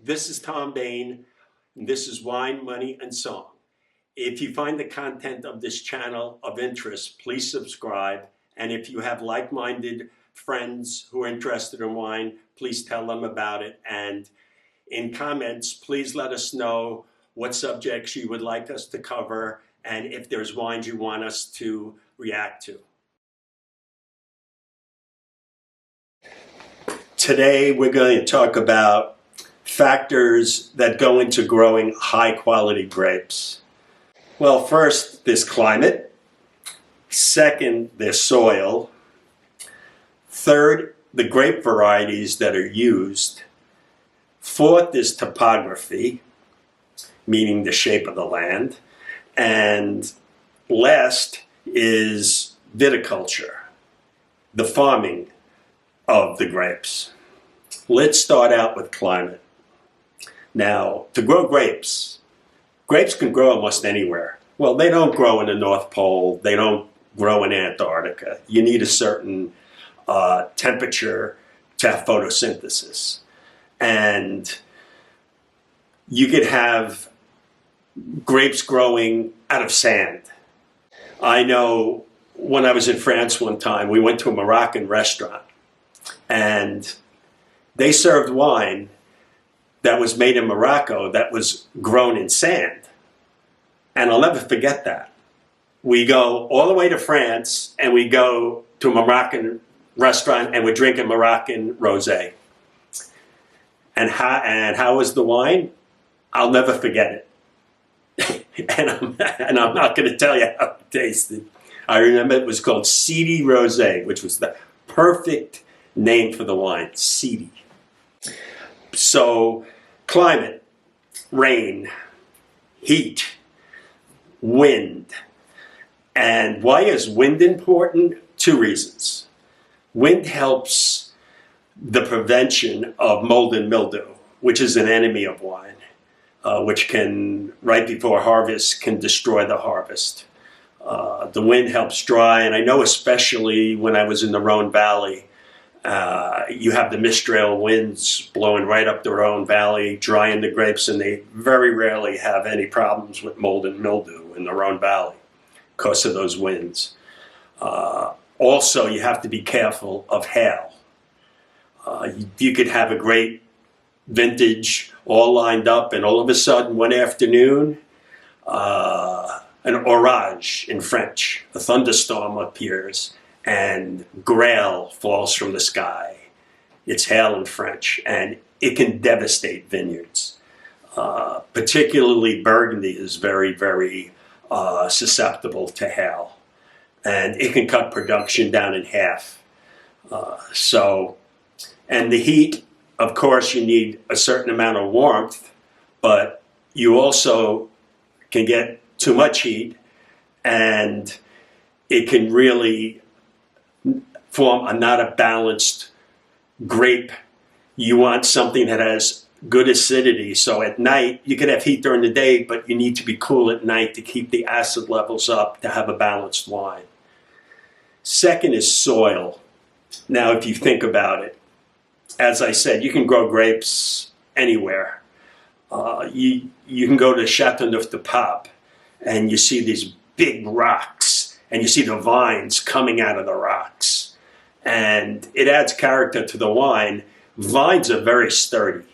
This is Tom Bain, and this is Wine, Money, and Song. If you find the content of this channel of interest, please subscribe. And if you have like-minded friends who are interested in wine, please tell them about it. And in comments, please let us know what subjects you would like us to cover and if there's wines you want us to react to. Today, we're going to talk about factors that go into growing high-quality grapes. Well, first, there's climate. Second, there's soil. Third, the grape varieties that are used. Fourth is topography, meaning the shape of the land. And last is viticulture, the farming of the grapes. Let's start out with climate. Now, to grow grapes can grow almost anywhere. Well, they don't grow in the North Pole. They don't grow in Antarctica. You need a certain temperature to have photosynthesis. And you could have grapes growing out of sand. I know when I was in France one time, we went to a Moroccan restaurant and they served wine that was made in Morocco that was grown in sand. And I'll never forget that. We go all the way to France and we go to a Moroccan restaurant and we're drinking Moroccan rosé. And how was the wine? I'll never forget it. and I'm not going to tell you how it tasted. I remember it was called Seedy Rosé, which was the perfect name for the wine, seedy. So, climate, rain, heat, wind. And why is wind important? Two reasons. Wind helps the prevention of mold and mildew, which is an enemy of wine, which can, right before harvest, can destroy the harvest. The wind helps dry, and I know especially when I was in the Rhone Valley, you have the Mistral winds blowing right up the Rhone Valley, drying the grapes, and they very rarely have any problems with mold and mildew in the Rhone Valley because of those winds. Also, you have to be careful of hail. You could have a great vintage all lined up, and all of a sudden, one afternoon, an orage in French, a thunderstorm appears, and grêle falls from the sky. It's hail in French, and it can devastate vineyards. Particularly Burgundy is very, very susceptible to hail, and it can cut production down in half. And the heat, of course, you need a certain amount of warmth, but you also can get too much heat, and it can really form not a balanced grape. You want something that has good acidity. So at night, you could have heat during the day, but you need to be cool at night to keep the acid levels up to have a balanced wine. Second is soil. Now, if you think about it, as I said, you can grow grapes anywhere. You can go to Châteauneuf-du-Pape and you see these big rocks and you see the vines coming out of the rocks. And it adds character to the wine. Vines are very sturdy,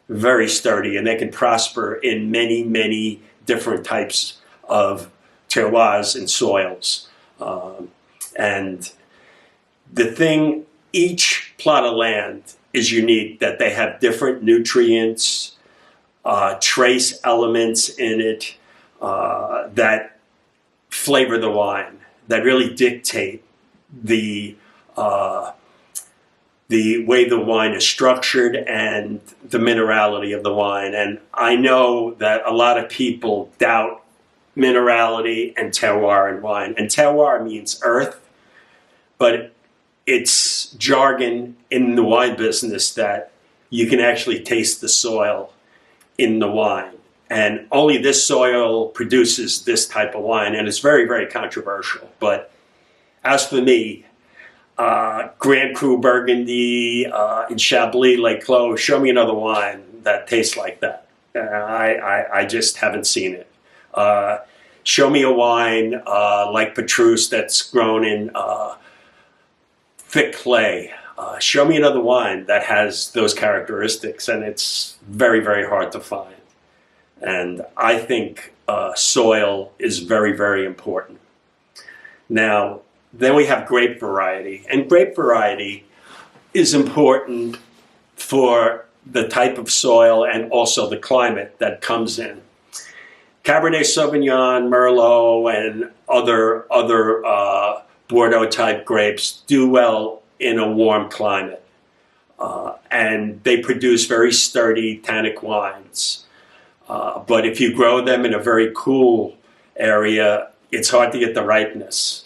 and they can prosper in many, many different types of terroirs and soils. And the thing, each plot of land is unique, that they have different nutrients, trace elements in it that flavor the wine, that really dictate the way the wine is structured and the minerality of the wine. And I know that a lot of people doubt minerality and terroir in wine. And terroir means earth, but it's jargon in the wine business that you can actually taste the soil in the wine. And only this soil produces this type of wine, and it's very, very controversial. But as for me, Grand Cru Burgundy in Chablis, Lake Clos, show me another wine that tastes like that. I just haven't seen it. Show me a wine like Petrus that's grown in thick clay. Show me another wine that has those characteristics, and it's very, very hard to find. And I think soil is very, very important. Now, then we have grape variety, and grape variety is important for the type of soil and also the climate that comes in. Cabernet Sauvignon, Merlot, and other Bordeaux-type grapes do well in a warm climate, and they produce very sturdy tannic wines. But if you grow them in a very cool area, it's hard to get the ripeness.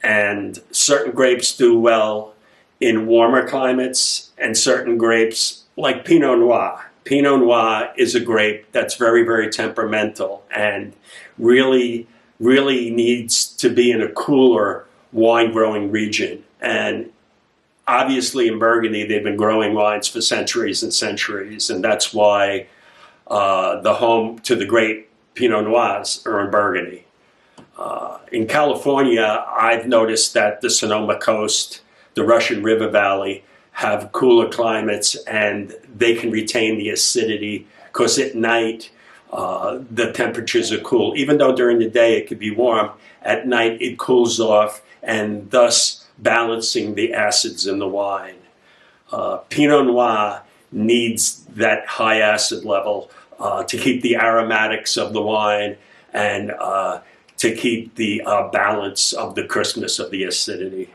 And certain grapes do well in warmer climates, and certain grapes, like Pinot Noir. Pinot Noir is a grape that's very, very temperamental and really, really needs to be in a cooler wine-growing region. And obviously in Burgundy, they've been growing wines for centuries and centuries, and that's why the home to the great Pinot Noirs are in Burgundy. In California, I've noticed that the Sonoma Coast, the Russian River Valley, have cooler climates, and they can retain the acidity because at night the temperatures are cool. Even though during the day it could be warm, at night it cools off, and thus balancing the acids in the wine. Pinot Noir needs that high acid level to keep the aromatics of the wine and to keep the balance of the crispness of the acidity.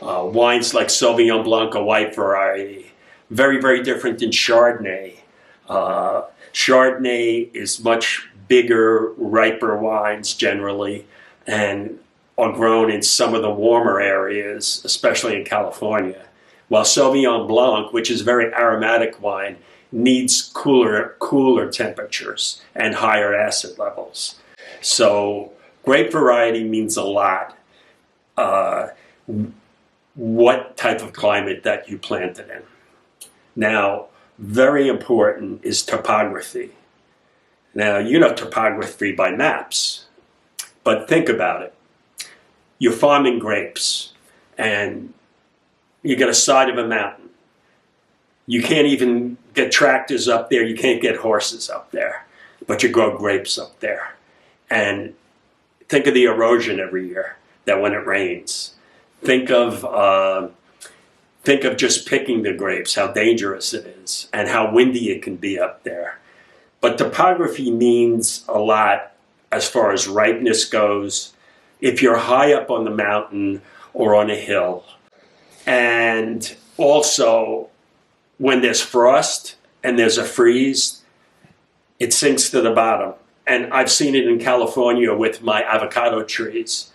Wines like Sauvignon Blanc, a white variety, very, very different than Chardonnay. Chardonnay is much bigger, riper wines generally, and are grown in some of the warmer areas, especially in California. While Sauvignon Blanc, which is very aromatic wine, needs cooler temperatures and higher acid levels. So grape variety means a lot. What type of climate that you plant it in. Now, very important is topography. Now, you know topography by maps, but think about it. You're farming grapes, and you got a side of a mountain. You can't even get tractors up there. You can't get horses up there, but you grow grapes up there. And think of the erosion every year, that when it rains. Think of just picking the grapes, how dangerous it is, and how windy it can be up there. But topography means a lot as far as ripeness goes. If you're high up on the mountain or on a hill, and also when there's frost and there's a freeze, it sinks to the bottom. And I've seen it in California with my avocado trees,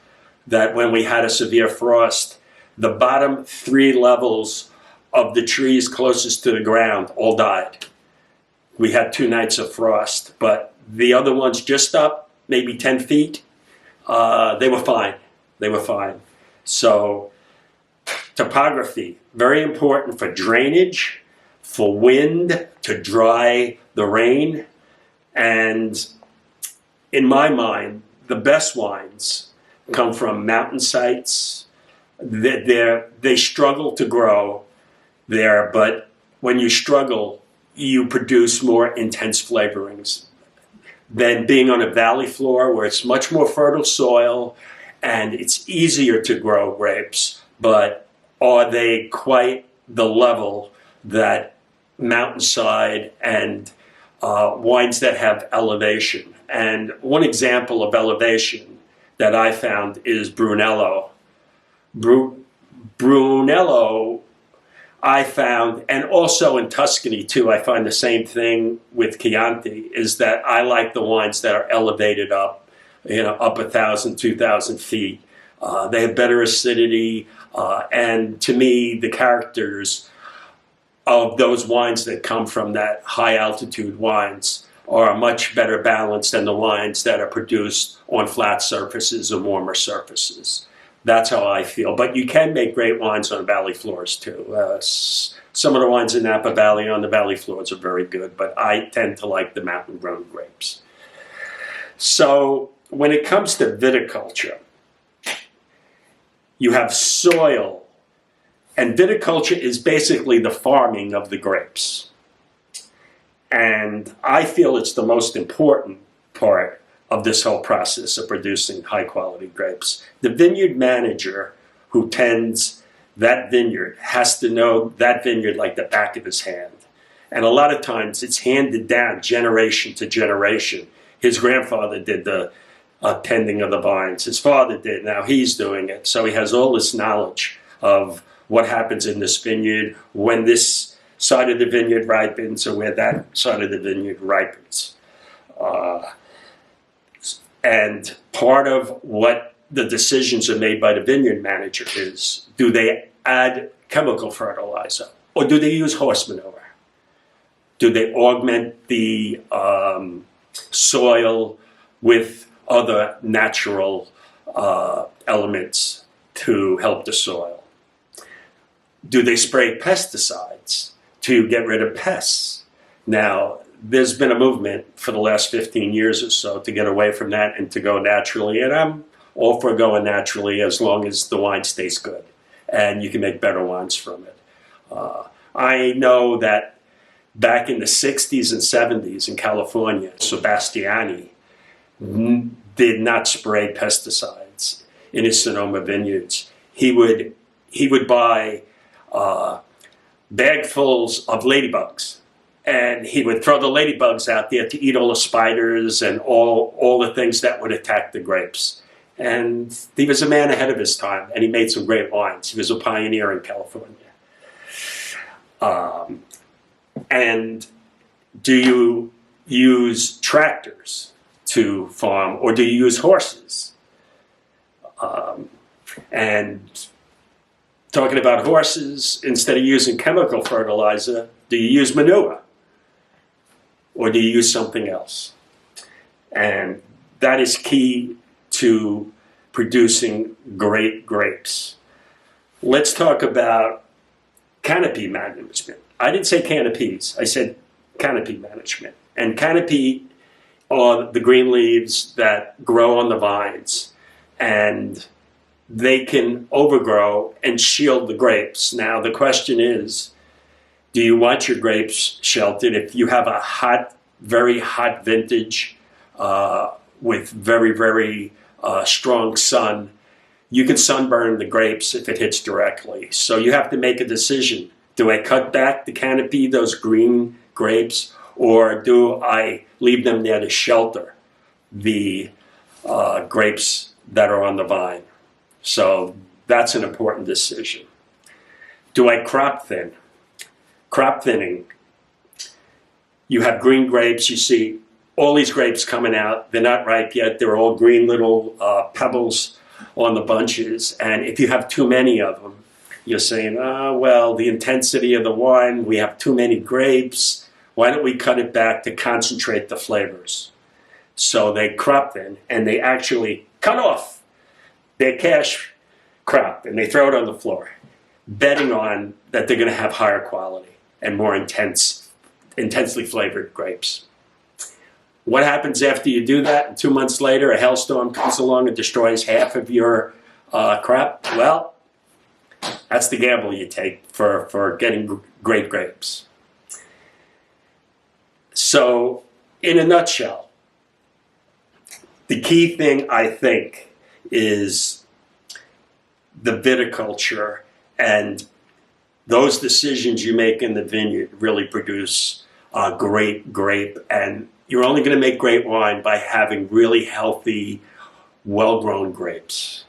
that when we had a severe frost, the bottom 3 levels of the trees closest to the ground all died. We had 2 nights of frost, but the other ones just up, maybe 10 feet, they were fine. They were fine. So topography, very important for drainage, for wind to dry the rain, and in my mind, the best wines come from mountain sites. They struggle to grow there, but when you struggle, you produce more intense flavorings than being on a valley floor where it's much more fertile soil and it's easier to grow grapes, but are they quite the level that mountainside and wines that have elevation? And one example of elevation that I found is Brunello. Brunello, I found, and also in Tuscany too, I find the same thing with Chianti, is that I like the wines that are elevated up, up 1,000, 2,000 feet. They have better acidity, and to me, the characters of those wines that come from that high altitude wines are much better balanced than the wines that are produced on flat surfaces or warmer surfaces. That's how I feel. But you can make great wines on valley floors too. Some of the wines in Napa Valley on the valley floors are very good, but I tend to like the mountain-grown grapes. So when it comes to viticulture, you have soil, and viticulture is basically the farming of the grapes. And I feel it's the most important part of this whole process of producing high-quality grapes. The vineyard manager who tends that vineyard has to know that vineyard like the back of his hand. And a lot of times it's handed down generation to generation. His grandfather did the tending of the vines. His father did. Now he's doing it. So he has all this knowledge of what happens in this vineyard, when this side of the vineyard ripens or where that side of the vineyard ripens. And part of what the decisions are made by the vineyard manager is, do they add chemical fertilizer or do they use horse manure? Do they augment the soil with other natural elements to help the soil? Do they spray pesticides to get rid of pests? Now, there's been a movement for the last 15 years or so to get away from that and to go naturally. And I'm all for going naturally as long as the wine stays good and you can make better wines from it. I know that back in the 60s and 70s in California, Sebastiani did not spray pesticides in his Sonoma vineyards. He would buy bagfuls of ladybugs, and he would throw the ladybugs out there to eat all the spiders and all the things that would attack the grapes. And he was a man ahead of his time, and he made some great wines. He was a pioneer in California. And do you use tractors to farm, or do you use horses? And talking about horses, instead of using chemical fertilizer, do you use manure? Or do you use something else? And that is key to producing great grapes. Let's talk about canopy management. I didn't say canopies, I said canopy management. And canopy are the green leaves that grow on the vines, and they can overgrow and shield the grapes. Now the question is, do you want your grapes sheltered? If you have a hot, very hot vintage with very, very strong sun, you can sunburn the grapes if it hits directly. So you have to make a decision. Do I cut back the canopy, those green grapes, or do I leave them there to shelter the grapes that are on the vine? So that's an important decision. Do I crop thin? Crop thinning. You have green grapes. You see all these grapes coming out. They're not ripe yet. They're all green little pebbles on the bunches. And if you have too many of them, you're saying, oh, well, the intensity of the wine, we have too many grapes. Why don't we cut it back to concentrate the flavors? So they crop thin, and they actually cut off their cash crop, and they throw it on the floor, betting on that they're going to have higher quality and more intensely flavored grapes. What happens after you do that? And 2 months later, a hailstorm comes along and destroys half of your crop. Well, that's the gamble you take for getting great grapes. So, in a nutshell, the key thing, I think, is the viticulture, and those decisions you make in the vineyard really produce a great grape. And you're only going to make great wine by having really healthy, well-grown grapes.